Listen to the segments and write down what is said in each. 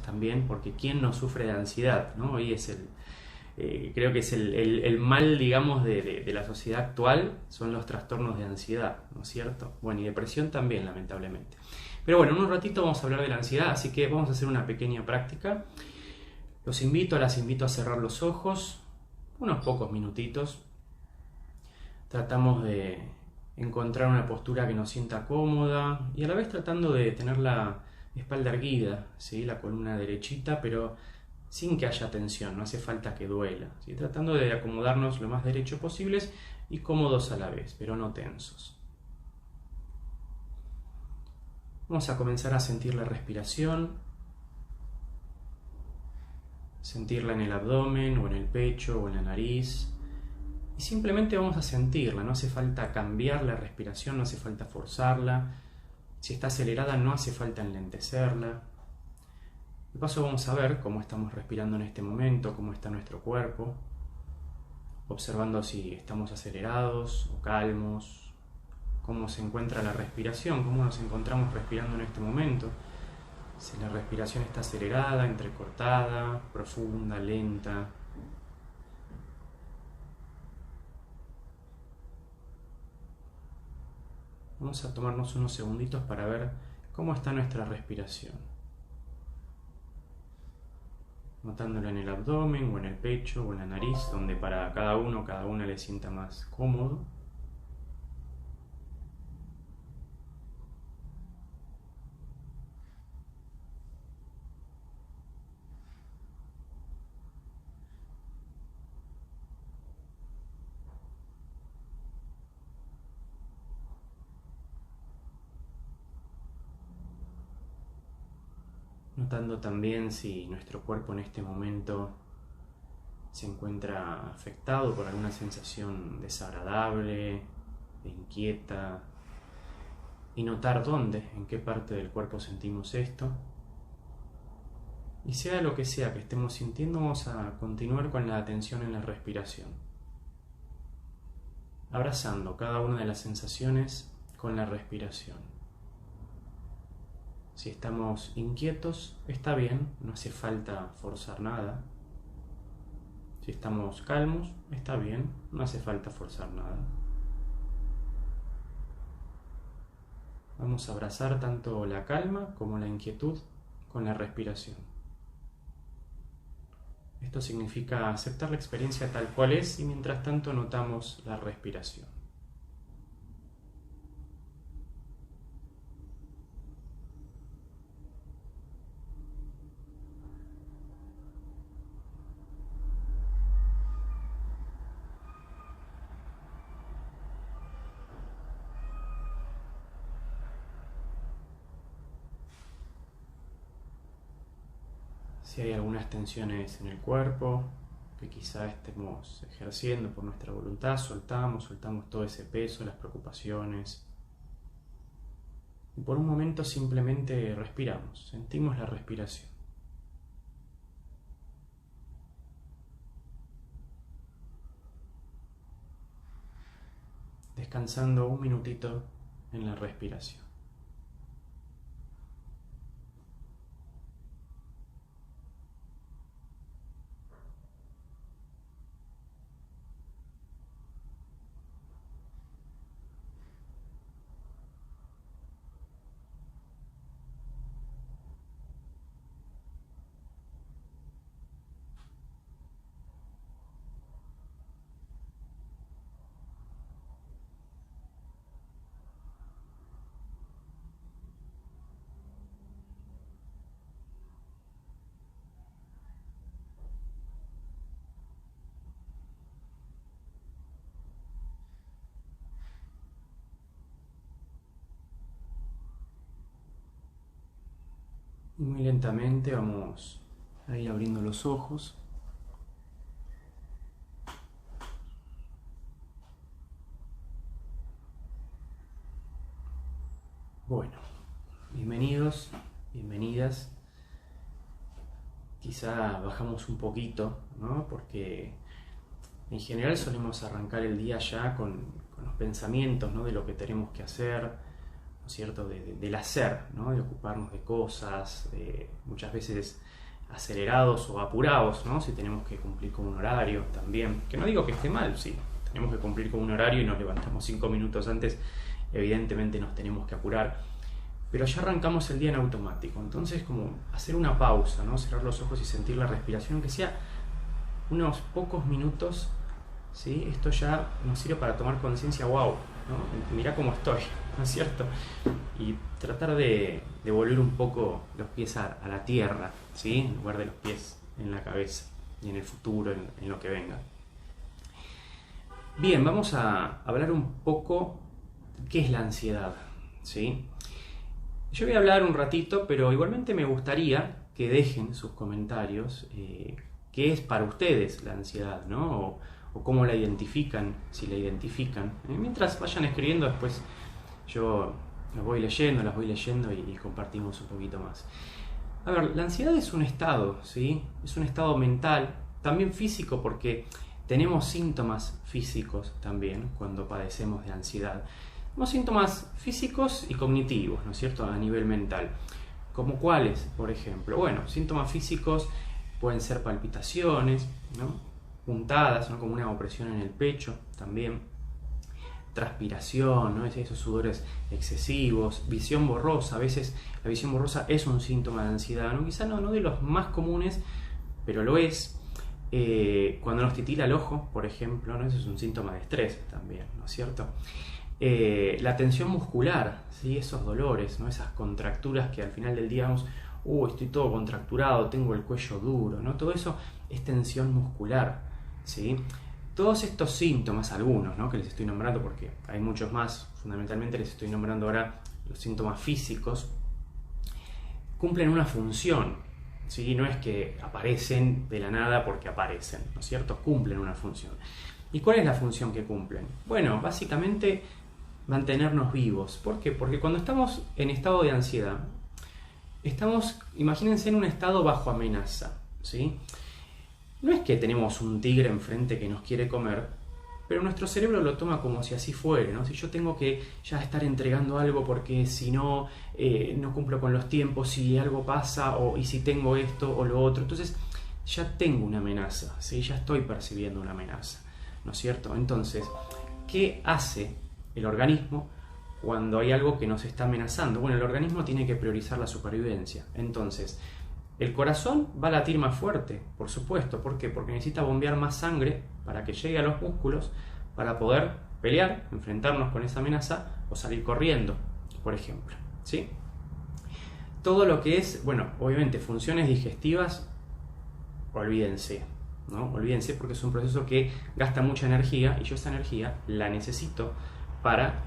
también, porque ¿quién no sufre de ansiedad, ¿no? Hoy es creo que es el mal, digamos, de la sociedad actual, son los trastornos de ansiedad, ¿no es cierto? Bueno, y depresión también, lamentablemente. Pero bueno, en un ratito vamos a hablar de la ansiedad, así que vamos a hacer una pequeña práctica. Las invito a cerrar los ojos, unos pocos minutitos. Tratamos de encontrar una postura que nos sienta cómoda y a la vez tratando de tener la espalda erguida, ¿sí? La columna derechita, pero sin que haya tensión, no hace falta que duela, ¿sí? Tratando de acomodarnos lo más derecho posibles y cómodos a la vez, pero no tensos. Vamos a comenzar a sentir la respiración, sentirla en el abdomen o en el pecho o en la nariz. Y simplemente vamos a sentirla, no hace falta cambiar la respiración, no hace falta forzarla. Si está acelerada no hace falta enlentecerla. De paso vamos a ver cómo estamos respirando en este momento, cómo está nuestro cuerpo, observando si estamos acelerados o calmos, cómo se encuentra la respiración, cómo nos encontramos respirando en este momento. Si la respiración está acelerada, entrecortada, profunda, lenta. Vamos a tomarnos unos segunditos para ver cómo está nuestra respiración. Notándolo en el abdomen o en el pecho o en la nariz, donde para cada una le sienta más cómodo. Notando también si nuestro cuerpo en este momento se encuentra afectado por alguna sensación desagradable, inquieta, y notar dónde, en qué parte del cuerpo sentimos esto. Y sea lo que sea que estemos sintiendo, vamos a continuar con la atención en la respiración, abrazando cada una de las sensaciones con la respiración. Si estamos inquietos, está bien, no hace falta forzar nada. Si estamos calmos, está bien, no hace falta forzar nada. Vamos a abrazar tanto la calma como la inquietud con la respiración. Esto significa aceptar la experiencia tal cual es y mientras tanto notamos la respiración. Si hay algunas tensiones en el cuerpo que quizá estemos ejerciendo por nuestra voluntad, soltamos todo ese peso, las preocupaciones. Y por un momento simplemente respiramos, sentimos la respiración. Descansando un minutito en la respiración. Y muy lentamente vamos a ir abriendo los ojos. Bueno, bienvenidos, bienvenidas. Quizá bajamos un poquito, ¿no? Porque en general solemos arrancar el día ya con los pensamientos, ¿no? De lo que tenemos que hacer. ¿no es cierto?, del hacer, ¿no?, de ocuparnos de cosas, muchas veces acelerados o apurados, ¿no?, si tenemos que cumplir con un horario también, que no digo que esté mal, sí, tenemos que cumplir con un horario y nos levantamos 5 minutos antes, evidentemente nos tenemos que apurar, pero ya arrancamos el día en automático. Entonces, como hacer una pausa, ¿no?, cerrar los ojos y sentir la respiración, aunque sea unos pocos minutos, ¿sí?, esto ya nos sirve para tomar conciencia. Wow, ¿no?, mirá cómo estoy, ¿no es cierto? Y tratar de volver un poco los pies a la tierra, ¿sí?, en lugar de los pies en la cabeza y en el futuro, en lo que venga. Bien, vamos a hablar un poco de qué es la ansiedad, ¿sí? Yo voy a hablar un ratito, pero igualmente me gustaría que dejen sus comentarios qué es para ustedes la ansiedad, ¿no? O cómo la identifican, si la identifican. Mientras vayan escribiendo, después yo las voy leyendo y compartimos un poquito más. A ver, la ansiedad es un estado, ¿sí? Es un estado mental, también físico, porque tenemos síntomas físicos también cuando padecemos de ansiedad. Tenemos síntomas físicos y cognitivos, ¿no es cierto?, a nivel mental. ¿Como cuáles, por ejemplo? Bueno, síntomas físicos pueden ser palpitaciones, ¿no?, puntadas, ¿no?, como una opresión en el pecho también, transpiración, ¿no?, esos sudores excesivos, visión borrosa. A veces la visión borrosa es un síntoma de ansiedad, ¿no?, quizá no de los más comunes, pero lo es. Cuando nos titila el ojo, por ejemplo, ¿no?, eso es un síntoma de estrés también, ¿no es cierto? La tensión muscular, ¿sí?, esos dolores, ¿no?, esas contracturas que al final del día vamos, estoy todo contracturado, tengo el cuello duro, ¿no? Todo eso es tensión muscular, ¿sí? Todos estos síntomas, algunos, ¿no?, que les estoy nombrando, porque hay muchos más, fundamentalmente les estoy nombrando ahora los síntomas físicos, cumplen una función, ¿sí? No es que aparecen de la nada porque aparecen, ¿no es cierto? Cumplen una función. ¿Y cuál es la función que cumplen? Bueno, básicamente mantenernos vivos. ¿Por qué? Porque cuando estamos en estado de ansiedad, imagínense, en un estado bajo amenaza, ¿sí? No es que tenemos un tigre enfrente que nos quiere comer, pero nuestro cerebro lo toma como si así fuera, ¿no? Si yo tengo que ya estar entregando algo porque si no, no cumplo con los tiempos, si algo pasa, y si tengo esto o lo otro, entonces ya tengo una amenaza, ¿sí? Ya estoy percibiendo una amenaza, ¿no es cierto? Entonces, ¿qué hace el organismo cuando hay algo que nos está amenazando? Bueno, el organismo tiene que priorizar la supervivencia. Entonces, el corazón va a latir más fuerte, por supuesto. ¿Por qué? Porque necesita bombear más sangre para que llegue a los músculos para poder pelear, enfrentarnos con esa amenaza o salir corriendo, por ejemplo, ¿sí? Todo lo que es, bueno, obviamente funciones digestivas, olvídense, ¿no? Olvídense, porque es un proceso que gasta mucha energía y yo esa energía la necesito para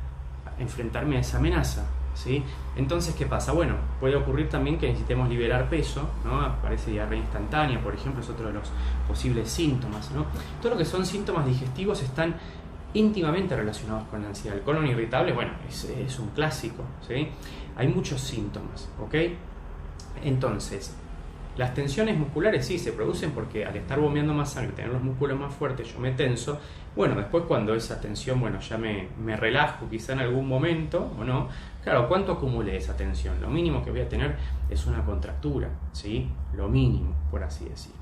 enfrentarme a esa amenaza, ¿sí? Entonces, ¿qué pasa? Bueno, puede ocurrir también que necesitemos liberar peso, ¿no? Aparece diarrea instantánea, por ejemplo, es otro de los posibles síntomas, ¿no? Todo lo que son síntomas digestivos están íntimamente relacionados con la ansiedad. El colon irritable, bueno, es un clásico, ¿sí? Hay muchos síntomas, ¿ok? Entonces, las tensiones musculares sí se producen porque al estar bombeando más sangre, tener los músculos más fuertes, yo me tenso. Bueno, después cuando esa tensión, bueno, ya me relajo quizá en algún momento, ¿o no? Claro, ¿cuánto acumule esa tensión? Lo mínimo que voy a tener es una contractura, ¿sí? Lo mínimo, por así decir.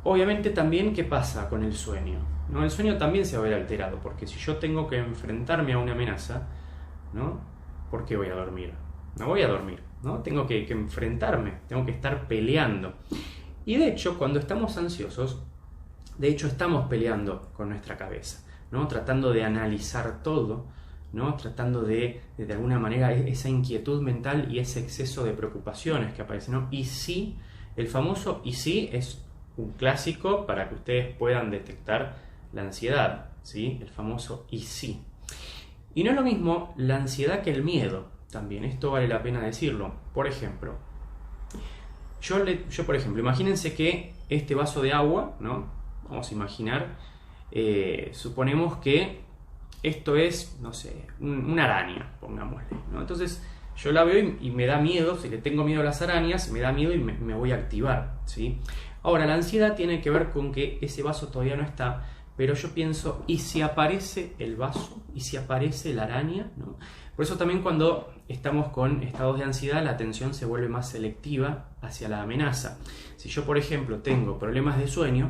Obviamente también, ¿qué pasa con el sueño? ¿No? El sueño también se va a ver alterado, porque si yo tengo que enfrentarme a una amenaza, ¿no? ¿Por qué voy a dormir? No voy a dormir, ¿no? Tengo que enfrentarme, tengo que estar peleando. Y de hecho, cuando estamos ansiosos, de hecho estamos peleando con nuestra cabeza, ¿no? Tratando de analizar todo, ¿no? Tratando de alguna manera, esa inquietud mental y ese exceso de preocupaciones que aparecen, ¿no? Y sí, el famoso y sí es un clásico para que ustedes puedan detectar la ansiedad, ¿sí? El famoso y sí. Y no es lo mismo la ansiedad que el miedo. También, esto vale la pena decirlo. Por ejemplo, yo por ejemplo, imagínense que este vaso de agua, ¿no? Vamos a imaginar, suponemos que esto es, no sé, una araña, pongámosle, ¿no? Entonces yo la veo y me da miedo, si le tengo miedo a las arañas, me da miedo y me voy a activar, ¿sí? Ahora, la ansiedad tiene que ver con que ese vaso todavía no está, pero yo pienso, ¿y si aparece el vaso? ¿Y si aparece la araña? ¿No? Por eso también cuando estamos con estados de ansiedad, la atención se vuelve más selectiva hacia la amenaza. Si yo, por ejemplo, tengo problemas de sueño,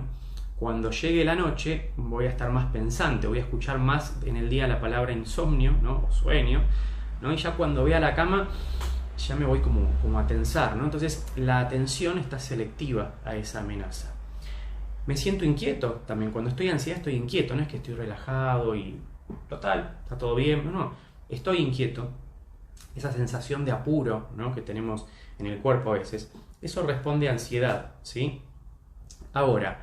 cuando llegue la noche voy a estar más pensante, voy a escuchar más en el día la palabra insomnio, ¿no? O sueño, ¿no? Y ya cuando voy a la cama ya me voy como a tensar, ¿no? Entonces la atención está selectiva a esa amenaza. Me siento inquieto también, cuando estoy en ansiedad estoy inquieto, no es que estoy relajado y total, está todo bien, no, estoy inquieto. Esa sensación de apuro, ¿no? que tenemos en el cuerpo a veces, eso responde a ansiedad, ¿sí? Ahora,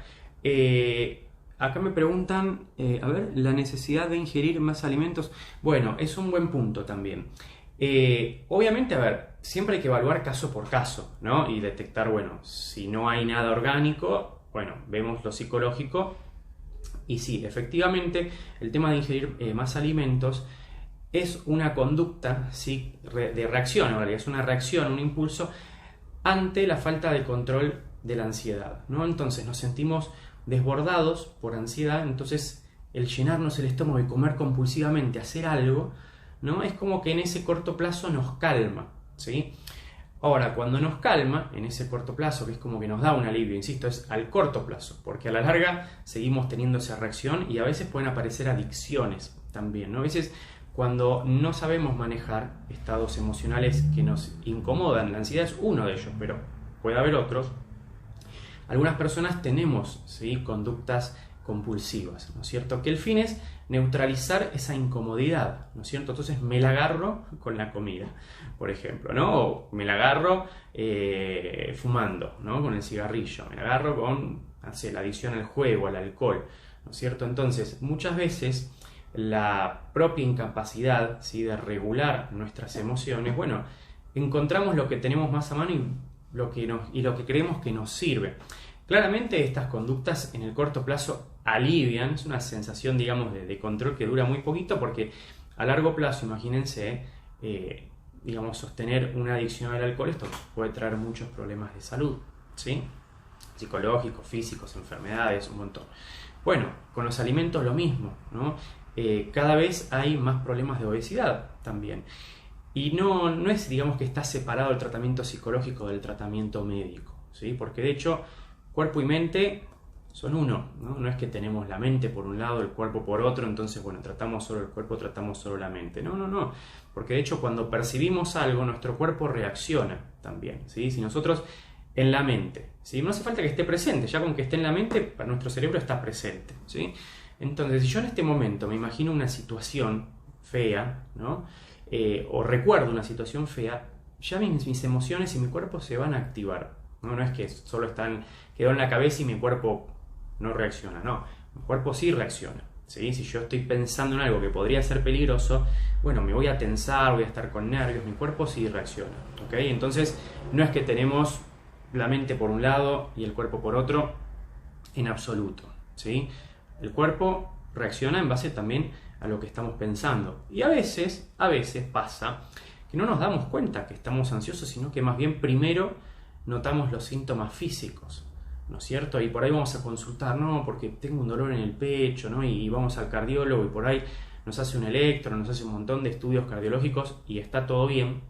acá me preguntan, la necesidad de ingerir más alimentos. Bueno, es un buen punto también. Obviamente, siempre hay que evaluar caso por caso, ¿no? Y detectar, bueno, si no hay nada orgánico, bueno, vemos lo psicológico. Y sí, efectivamente, el tema de ingerir más alimentos es una conducta, ¿sí? de reacción, en realidad es una reacción, un impulso ante la falta de control de la ansiedad, ¿no? Entonces nos sentimos desbordados por ansiedad, entonces el llenarnos el estómago y comer compulsivamente, hacer algo, ¿no? Es como que en ese corto plazo nos calma, ¿sí? Ahora, cuando nos calma, en ese corto plazo, que es como que nos da un alivio, insisto, es al corto plazo, porque a la larga seguimos teniendo esa reacción y a veces pueden aparecer adicciones también, ¿no? A veces cuando no sabemos manejar estados emocionales que nos incomodan, la ansiedad es uno de ellos, pero puede haber otros. Algunas personas tenemos, ¿sí? conductas compulsivas, ¿no es cierto? Que el fin es neutralizar esa incomodidad, ¿no es cierto? Entonces me la agarro con la comida, por ejemplo, ¿no? O me la agarro fumando, ¿no? Con el cigarrillo, me la agarro con, no sé, la adicción al juego, al alcohol, ¿no es cierto? Entonces, muchas veces la propia incapacidad, ¿sí? de regular nuestras emociones, bueno, encontramos lo que tenemos más a mano y lo que creemos que nos sirve. Claramente estas conductas en el corto plazo alivian, es una sensación, digamos, de control que dura muy poquito, porque a largo plazo, imagínense, digamos, sostener una adicción al alcohol, esto puede traer muchos problemas de salud, ¿sí? Psicológicos, físicos, enfermedades, un montón. Bueno, con los alimentos lo mismo, ¿no? Cada vez hay más problemas de obesidad también. Y no es, digamos, que está separado el tratamiento psicológico del tratamiento médico, ¿sí? Porque de hecho, cuerpo y mente son uno, ¿no? No es que tenemos la mente por un lado, el cuerpo por otro, entonces, bueno, tratamos solo el cuerpo, tratamos solo la mente. No. Porque de hecho, cuando percibimos algo, nuestro cuerpo reacciona también, ¿sí? Si nosotros en la mente, ¿sí? No hace falta que esté presente, ya con que esté en la mente, para nuestro cerebro está presente, ¿sí? Entonces, si yo en este momento me imagino una situación fea, ¿no? O recuerdo una situación fea, ya mis emociones y mi cuerpo se van a activar, ¿no? No es que solo quedó en la cabeza y mi cuerpo no reacciona, no, mi cuerpo sí reacciona, ¿sí? Si yo estoy pensando en algo que podría ser peligroso, bueno, me voy a tensar, voy a estar con nervios, mi cuerpo sí reacciona, ¿ok? Entonces, no es que tenemos la mente por un lado y el cuerpo por otro, en absoluto, ¿sí? El cuerpo reacciona en base también a lo que estamos pensando. Y a veces pasa que no nos damos cuenta que estamos ansiosos, sino que más bien primero notamos los síntomas físicos, ¿no es cierto? Y por ahí vamos a consultar, ¿no? Porque tengo un dolor en el pecho, ¿no? Y vamos al cardiólogo y por ahí nos hace un electro, nos hace un montón de estudios cardiológicos y está todo bien,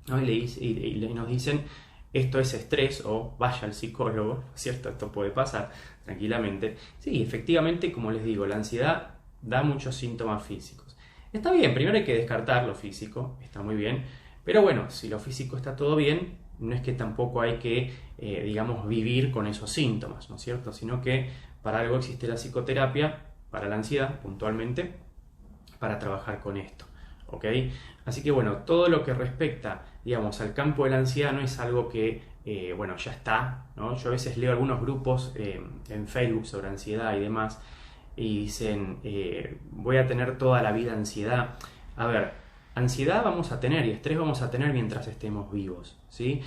¿no? Y nos dicen, esto es estrés, o vaya al psicólogo, ¿cierto? Esto puede pasar tranquilamente. Sí, efectivamente, como les digo, la ansiedad da muchos síntomas físicos. Está bien, primero hay que descartar lo físico, está muy bien, pero bueno, si lo físico está todo bien, no es que tampoco hay que, digamos, vivir con esos síntomas, ¿no es cierto? Sino que para algo existe la psicoterapia, para la ansiedad puntualmente, para trabajar con esto, ¿ok? Así que bueno, todo lo que respecta, digamos, al campo de la ansiedad no es algo que, bueno, ya está, ¿no? Yo a veces leo algunos grupos en Facebook sobre ansiedad y demás, y dicen, voy a tener toda la vida ansiedad. A ver, ansiedad vamos a tener y estrés vamos a tener mientras estemos vivos, ¿sí?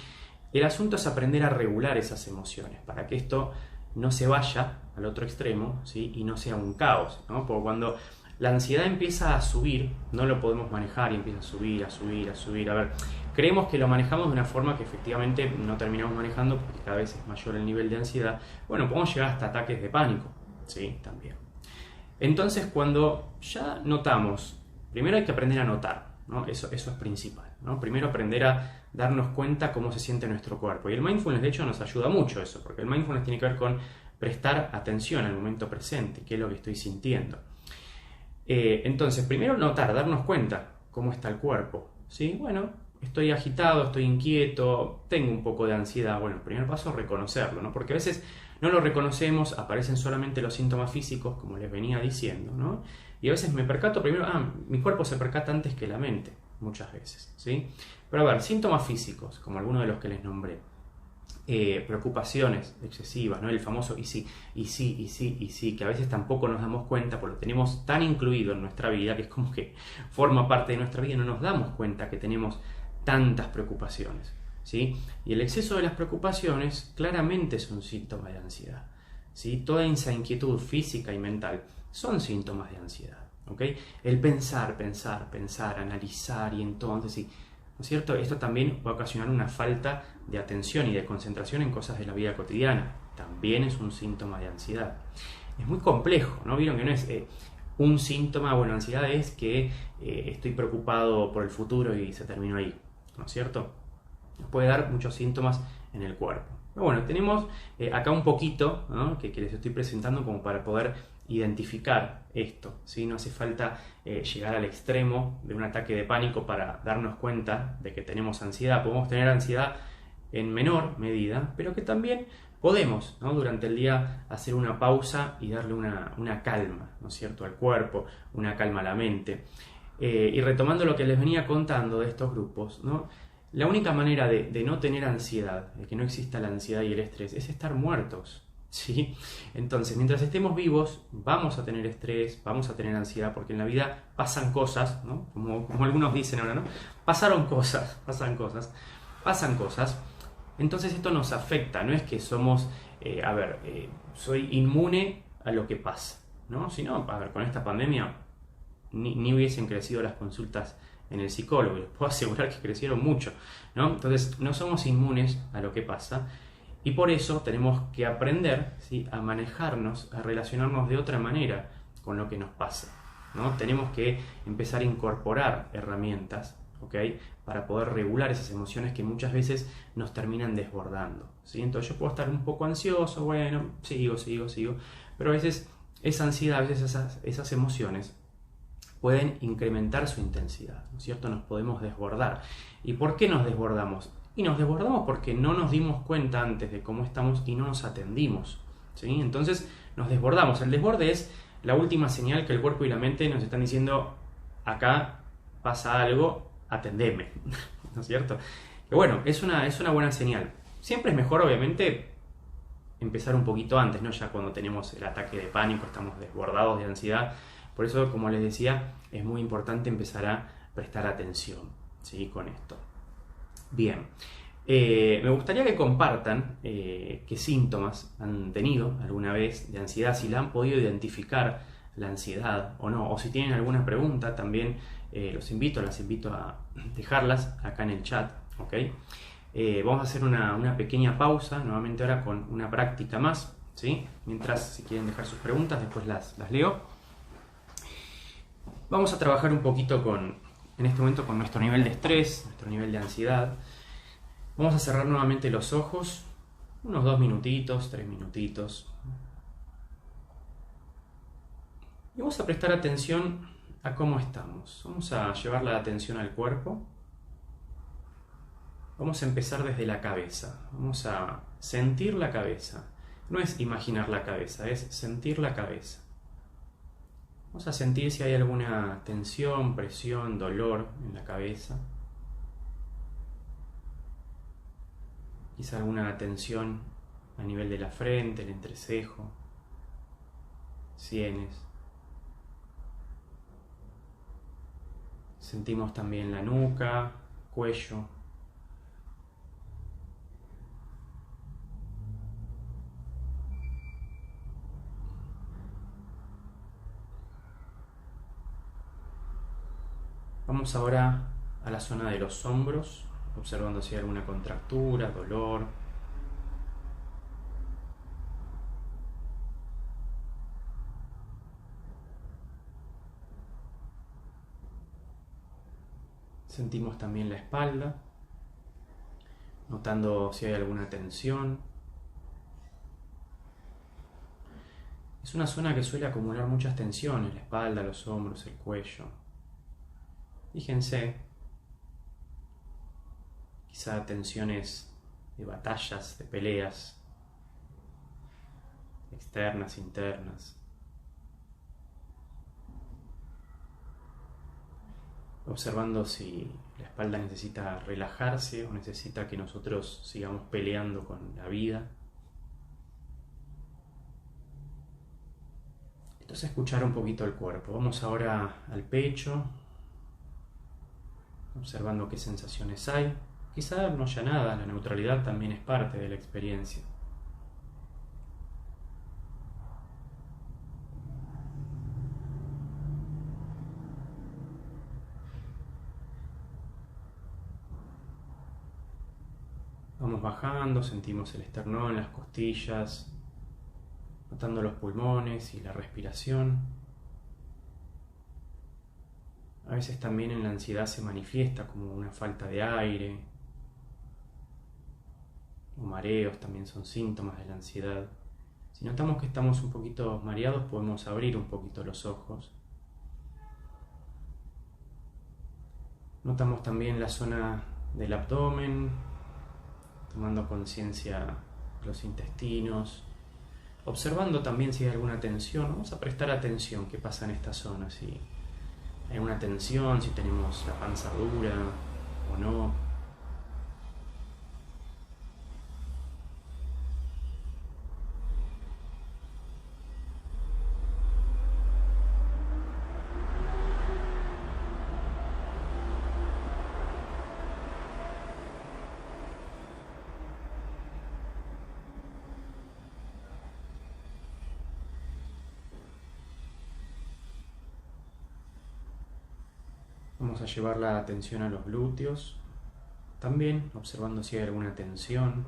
El asunto es aprender a regular esas emociones para que esto no se vaya al otro extremo, ¿sí? Y no sea un caos, ¿no? Porque cuando la ansiedad empieza a subir, no lo podemos manejar y empieza a subir, a subir, a subir. A ver, creemos que lo manejamos de una forma que efectivamente no terminamos manejando porque cada vez es mayor el nivel de ansiedad. Bueno, podemos llegar hasta ataques de pánico, ¿sí? También. Entonces, cuando ya notamos, primero hay que aprender a notar, ¿no? Eso es principal, ¿no? Primero aprender a darnos cuenta cómo se siente nuestro cuerpo. Y el mindfulness, de hecho, nos ayuda mucho eso, porque el mindfulness tiene que ver con prestar atención al momento presente, qué es lo que estoy sintiendo. Entonces, primero notar, darnos cuenta cómo está el cuerpo, ¿sí? Bueno, estoy agitado, estoy inquieto, tengo un poco de ansiedad. Bueno, el primer paso es reconocerlo, ¿no? Porque a veces no lo reconocemos, aparecen solamente los síntomas físicos, como les venía diciendo, ¿no? Y a veces me percato primero, mi cuerpo se percata antes que la mente, muchas veces, ¿sí? Pero a ver, síntomas físicos, como algunos de los que les nombré, preocupaciones excesivas, ¿no? El famoso y sí, y sí, y sí, y sí, que a veces tampoco nos damos cuenta porque lo tenemos tan incluido en nuestra vida, que es como que forma parte de nuestra vida, no nos damos cuenta que tenemos tantas preocupaciones, ¿sí? Y el exceso de las preocupaciones claramente es un síntoma de ansiedad, ¿sí? Toda esa inquietud física y mental son síntomas de ansiedad, ¿ok? El pensar, analizar y entonces sí, ¿no es cierto? Esto también puede ocasionar una falta de atención y de concentración en cosas de la vida cotidiana. También es un síntoma de ansiedad. Es muy complejo, ¿no? Vieron que no es un síntoma, bueno, ansiedad es que estoy preocupado por el futuro y se terminó ahí, ¿no es cierto? Nos puede dar muchos síntomas en el cuerpo. Pero bueno, tenemos acá un poquito, ¿no? que les estoy presentando como para poder identificar esto, ¿sí? No hace falta llegar al extremo de un ataque de pánico para darnos cuenta de que tenemos ansiedad. Podemos tener ansiedad en menor medida, pero que también podemos, ¿no? Durante el día hacer una pausa y darle una calma, ¿no es cierto?, al cuerpo, una calma a la mente. Y retomando lo que les venía contando de estos grupos, ¿no? La única manera de no tener ansiedad, de que no exista la ansiedad y el estrés, es estar muertos, ¿sí? Entonces, mientras estemos vivos, vamos a tener estrés, vamos a tener ansiedad, porque en la vida pasan cosas, ¿no? Como algunos dicen ahora, ¿no? Pasan cosas. Entonces esto nos afecta, no es que somos, soy inmune a lo que pasa, ¿no? Si no, a ver, con esta pandemia ni hubiesen crecido las consultas en el psicólogo, les puedo asegurar que crecieron mucho, ¿no? Entonces no somos inmunes a lo que pasa y por eso tenemos que aprender, ¿sí?, a manejarnos, a relacionarnos de otra manera con lo que nos pasa, ¿no? Tenemos que empezar a incorporar herramientas, ¿ok?, para poder regular esas emociones que muchas veces nos terminan desbordando, ¿sí? Entonces yo puedo estar un poco ansioso, bueno, sigo, pero a veces esa ansiedad, a veces esas emociones pueden incrementar su intensidad, ¿no es cierto? Nos podemos desbordar. ¿Y por qué nos desbordamos? Y nos desbordamos porque no nos dimos cuenta antes de cómo estamos y no nos atendimos, ¿sí? Entonces nos desbordamos. El desborde es la última señal que el cuerpo y la mente nos están diciendo: acá pasa algo, atendeme, ¿no es cierto? Que bueno, es una buena señal. Siempre es mejor, obviamente, empezar un poquito antes, ¿no? Ya cuando tenemos el ataque de pánico, estamos desbordados de ansiedad. Por eso, como les decía, es muy importante empezar a prestar atención, ¿sí?, con esto. Bien, me gustaría que compartan qué síntomas han tenido alguna vez de ansiedad, si la han podido identificar la ansiedad o no, o si tienen alguna pregunta también las invito a dejarlas acá en el chat, ¿ok? Vamos a hacer una pequeña pausa, nuevamente ahora con una práctica más, ¿sí? Mientras, si quieren dejar sus preguntas, después las leo. Vamos a trabajar un poquito en este momento con nuestro nivel de estrés, nuestro nivel de ansiedad. Vamos a cerrar nuevamente los ojos, unos 2 minutitos, 3 minutitos. Y vamos a prestar atención a cómo estamos. Vamos a llevar la atención al cuerpo. Vamos a empezar desde la cabeza. Vamos a sentir la cabeza. No es imaginar la cabeza, es sentir la cabeza. Vamos a sentir si hay alguna tensión, presión, dolor en la cabeza. Quizá alguna tensión a nivel de la frente, el entrecejo, sienes. Sentimos también la nuca, cuello. Vamos ahora a la zona de los hombros, observando si hay alguna contractura, dolor. Sentimos también la espalda, notando si hay alguna tensión. Es una zona que suele acumular muchas tensiones, la espalda, los hombros, el cuello. Fíjense, quizá tensiones de batallas, de peleas, externas, internas. Observando si la espalda necesita relajarse o necesita que nosotros sigamos peleando con la vida. Entonces escuchar un poquito el cuerpo. Vamos ahora al pecho, observando qué sensaciones hay. Quizá no haya nada, la neutralidad también es parte de la experiencia. Vamos bajando, sentimos el esternón, las costillas, notando los pulmones y la respiración. A veces también en la ansiedad se manifiesta como una falta de aire, o mareos también son síntomas de la ansiedad. Si notamos que estamos un poquito mareados, podemos abrir un poquito los ojos. Notamos también la zona del abdomen, tomando conciencia de los intestinos, observando también si hay alguna tensión. Vamos a prestar atención qué pasa en esta zona, si hay una tensión, si tenemos la panza dura o no. Vamos a llevar la atención a los glúteos, también observando si hay alguna tensión,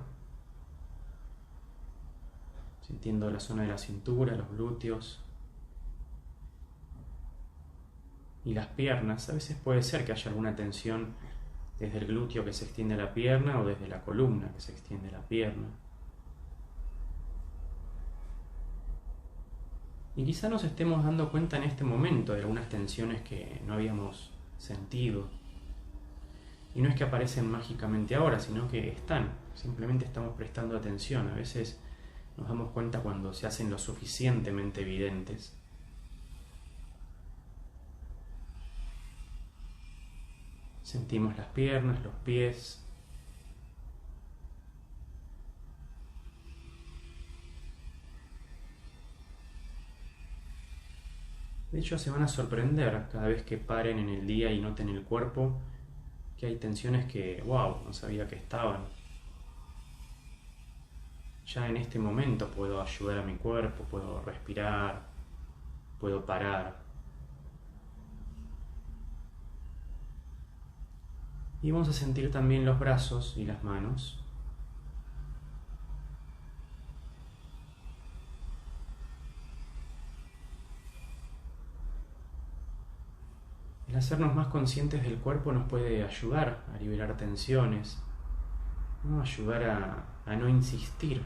sintiendo la zona de la cintura, los glúteos y las piernas. A veces puede ser que haya alguna tensión desde el glúteo que se extiende a la pierna o desde la columna que se extiende a la pierna. Y quizá nos estemos dando cuenta en este momento de algunas tensiones que no habíamos sentido. Y no es que aparecen mágicamente ahora, sino que están. Simplemente estamos prestando atención. A veces nos damos cuenta cuando se hacen lo suficientemente evidentes. Sentimos las piernas, los pies. De hecho, se van a sorprender cada vez que paren en el día y noten el cuerpo, que hay tensiones que, wow, no sabía que estaban. Ya en este momento puedo ayudar a mi cuerpo, puedo respirar, puedo parar. Y vamos a sentir también los brazos y las manos. El hacernos más conscientes del cuerpo nos puede ayudar a liberar tensiones, ¿no? Ayudar a no insistir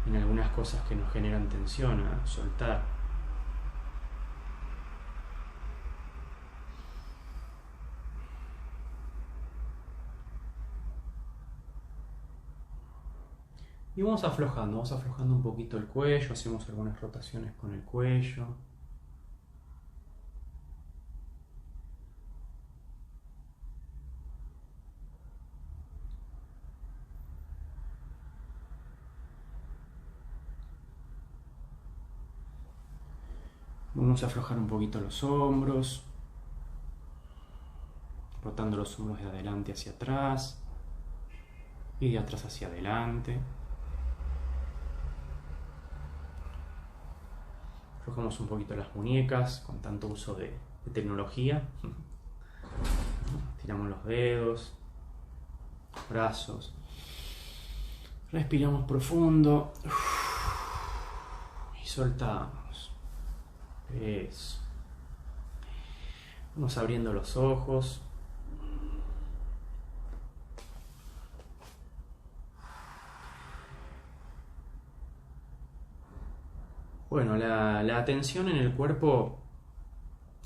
en algunas cosas que nos generan tensión, a soltar. Y vamos aflojando un poquito el cuello, hacemos algunas rotaciones con el cuello. Vamos a aflojar un poquito los hombros, rotando los hombros de adelante hacia atrás y de atrás hacia adelante. Aflojamos un poquito las muñecas con tanto uso de tecnología. Tiramos los dedos, brazos. Respiramos profundo y soltamos. Eso. Vamos abriendo los ojos. Bueno, la atención en el cuerpo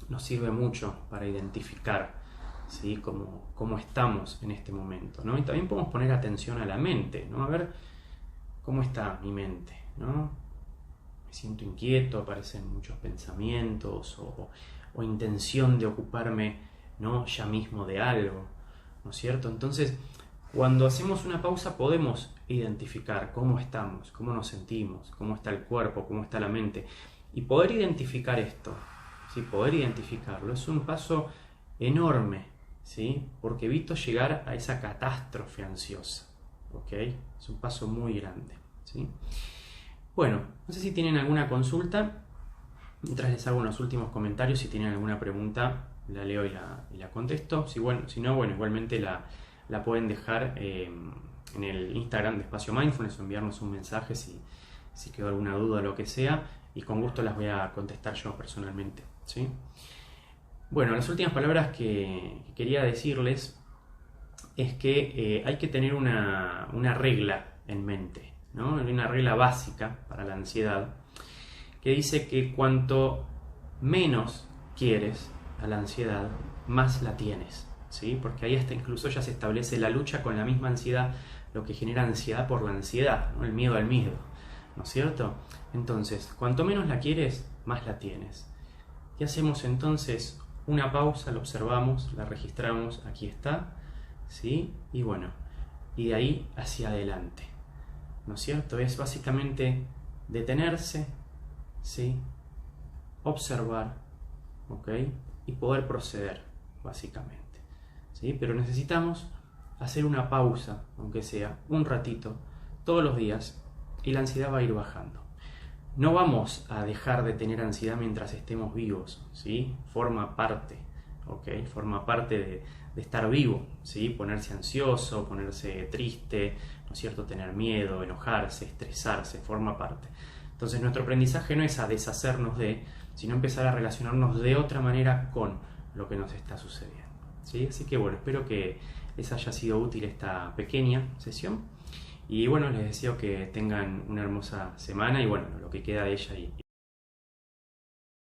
nos sirve mucho para identificar, ¿sí?, cómo estamos en este momento, ¿no? Y también podemos poner atención a la mente, ¿no? A ver cómo está mi mente, ¿no? Me siento inquieto, aparecen muchos pensamientos o intención de ocuparme, ¿no?, ya mismo de algo, ¿no es cierto? Entonces, cuando hacemos una pausa podemos identificar cómo estamos, cómo nos sentimos, cómo está el cuerpo, cómo está la mente. Y poder identificar esto, ¿sí?, poder identificarlo, es un paso enorme, ¿sí?, porque evito llegar a esa catástrofe ansiosa, ¿ok? Es un paso muy grande, ¿sí? Bueno, no sé si tienen alguna consulta. Mientras les hago unos últimos comentarios, si tienen alguna pregunta, la leo y la contesto. Si no, bueno, igualmente la pueden dejar en el Instagram de Espacio Mindfulness o enviarnos un mensaje si quedó alguna duda o lo que sea, y con gusto las voy a contestar yo personalmente, ¿sí? Bueno, las últimas palabras que quería decirles es que hay que tener una regla en mente, ¿no? Una regla básica para la ansiedad que dice que cuanto menos quieres a la ansiedad, más la tienes, ¿sí? Porque ahí hasta incluso ya se establece la lucha con la misma ansiedad, lo que genera ansiedad por la ansiedad, ¿no? El miedo al miedo, ¿no es cierto? Entonces, cuanto menos la quieres, más la tienes. ¿Qué hacemos entonces? Una pausa, la observamos, la registramos, aquí está, ¿sí? Y bueno, y de ahí hacia adelante, ¿no es cierto? Es básicamente detenerse, ¿sí?, observar, ¿ok?, y poder proceder, básicamente, ¿sí? Pero necesitamos hacer una pausa, aunque sea un ratito, todos los días, y la ansiedad va a ir bajando. No vamos a dejar de tener ansiedad mientras estemos vivos, ¿sí? Forma parte, ¿ok? Forma parte de estar vivo, ¿sí? Ponerse ansioso, ponerse triste, ¿no es cierto?, tener miedo, enojarse, estresarse, forma parte. Entonces nuestro aprendizaje no es a deshacernos de, sino empezar a relacionarnos de otra manera con lo que nos está sucediendo, ¿sí? Así que bueno, espero que les haya sido útil esta pequeña sesión. Y bueno, les deseo que tengan una hermosa semana y bueno, lo que queda de ella y